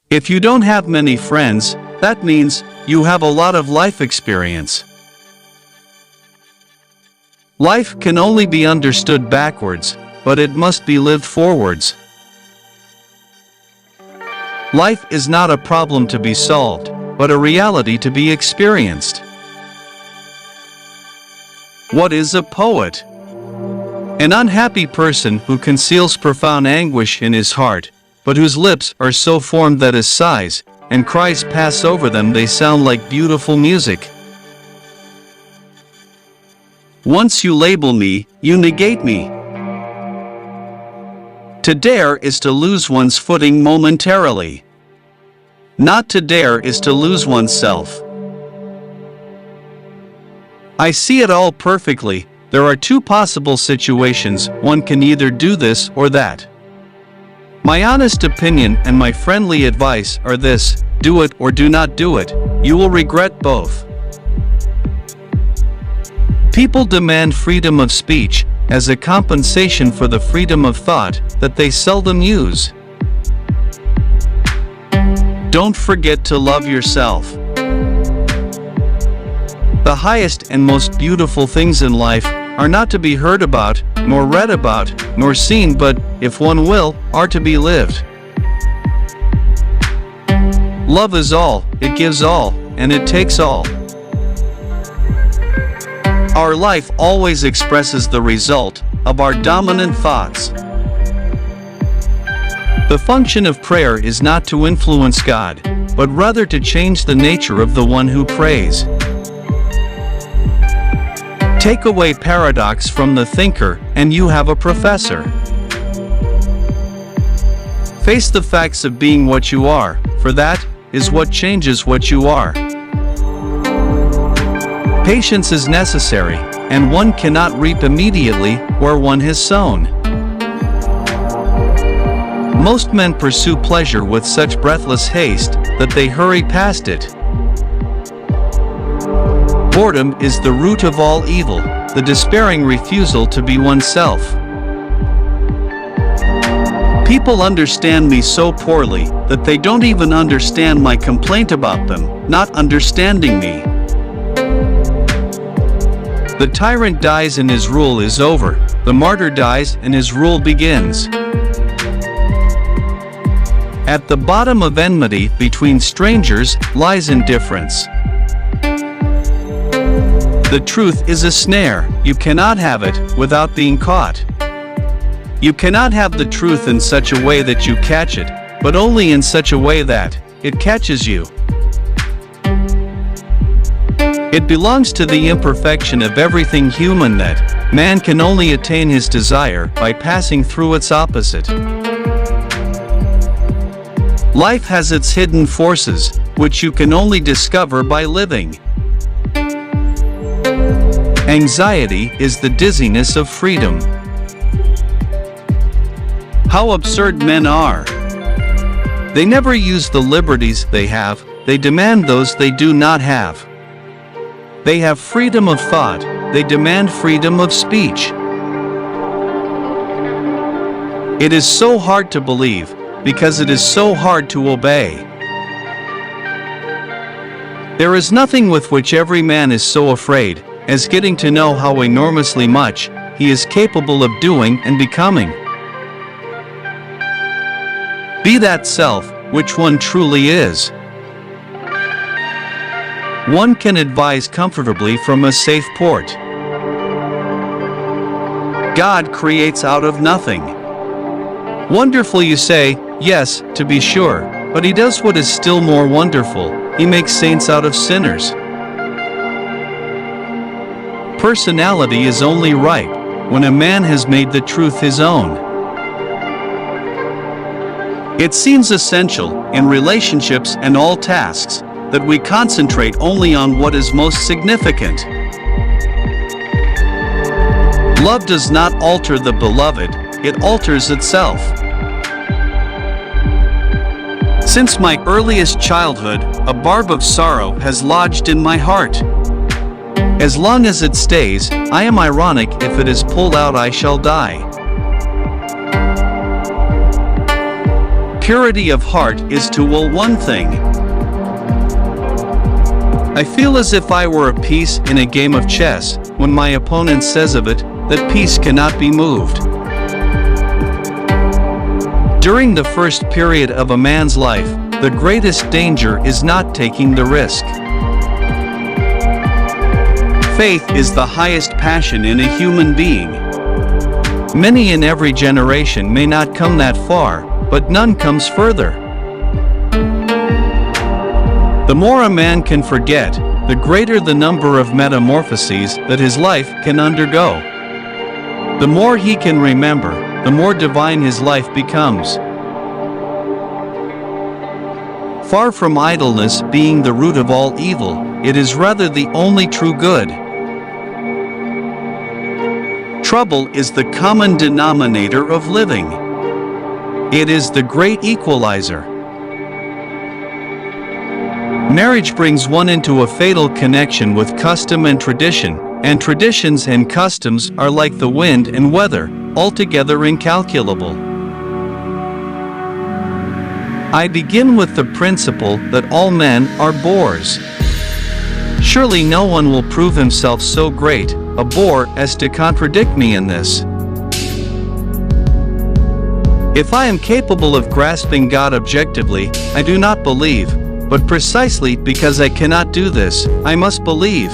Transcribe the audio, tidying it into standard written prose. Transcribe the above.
If you don't have many friends, that means you have a lot of life experience. Life can only be understood backwards, but it must be lived forwards. Life is not a problem to be solved, but a reality to be experienced. What is a poet? An unhappy person who conceals profound anguish in his heart, but whose lips are so formed that as sighs and cries pass over them, they sound like beautiful music. Once you label me, you negate me. To dare is to lose one's footing momentarily. Not to dare is to lose oneself. I see it all perfectly. There are two possible situations. One can either do this or that. My honest opinion and my friendly advice are this: do it or do not do it. You will regret both. People demand freedom of speech as a compensation for the freedom of thought that they seldom use. Don't forget to love yourself. The highest and most beautiful things in life are not to be heard about, nor read about, nor seen, but, if one will, are to be lived. Love is all, it gives all, and it takes all. Our life always expresses the result of our dominant thoughts. The function of prayer is not to influence God, but rather to change the nature of the one who prays. Take away paradox from the thinker, and you have a professor. Face the facts of being what you are, for that is what changes what you are. Patience is necessary, and one cannot reap immediately where one has sown. Most men pursue pleasure with such breathless haste that they hurry past it. Boredom is the root of all evil, the despairing refusal to be oneself. People understand me so poorly that they don't even understand my complaint about them not understanding me. The tyrant dies and his rule is over. The martyr dies and his rule begins. At the bottom of enmity between strangers lies indifference. The truth is a snare. You cannot have it without being caught. You cannot have the truth in such a way that you catch it, but only in such a way that it catches you. It belongs to the imperfection of everything human that man can only attain his desire by passing through its opposite. Life has its hidden forces, which you can only discover by living. Anxiety is the dizziness of freedom. How absurd men are! They never use the liberties they have, they demand those they do not have. They have freedom of thought, they demand freedom of speech. It is so hard to believe, because it is so hard to obey. There is nothing with which every man is so afraid as getting to know how enormously much he is capable of doing and becoming. Be that self which one truly is. One can advise comfortably from a safe port. God creates out of nothing. Wonderful, you say, yes, to be sure, but he does what is still more wonderful. He makes saints out of sinners. Personality is only ripe when a man has made the truth his own. It seems essential, in relationships and all tasks, that we concentrate only on what is most significant. Love does not alter the beloved, it alters itself. Since my earliest childhood, a barb of sorrow has lodged in my heart. As long as it stays, I am ironic. If it is pulled out, I shall die. purity of heart is to will one thing. I feel as if I were a piece in a game of chess, when my opponent says of it, that piece cannot be moved. During the first period of a man's life, the greatest danger is not taking the risk. Faith is the highest passion in a human being. Many in every generation may not come that far, but none comes further. The more a man can forget, the greater the number of metamorphoses that his life can undergo. The more he can remember, the more divine his life becomes. Far from idleness being the root of all evil, it is rather the only true good. Trouble is the common denominator of living. It is the great equalizer. Marriage brings one into a fatal connection with custom and tradition, and traditions and customs are like the wind and weather, altogether incalculable. I begin with the principle that all men are bores. Surely no one will prove himself so great a bore as to contradict me in this. If I am capable of grasping God objectively, I do not believe, but precisely because I cannot do this, I must believe.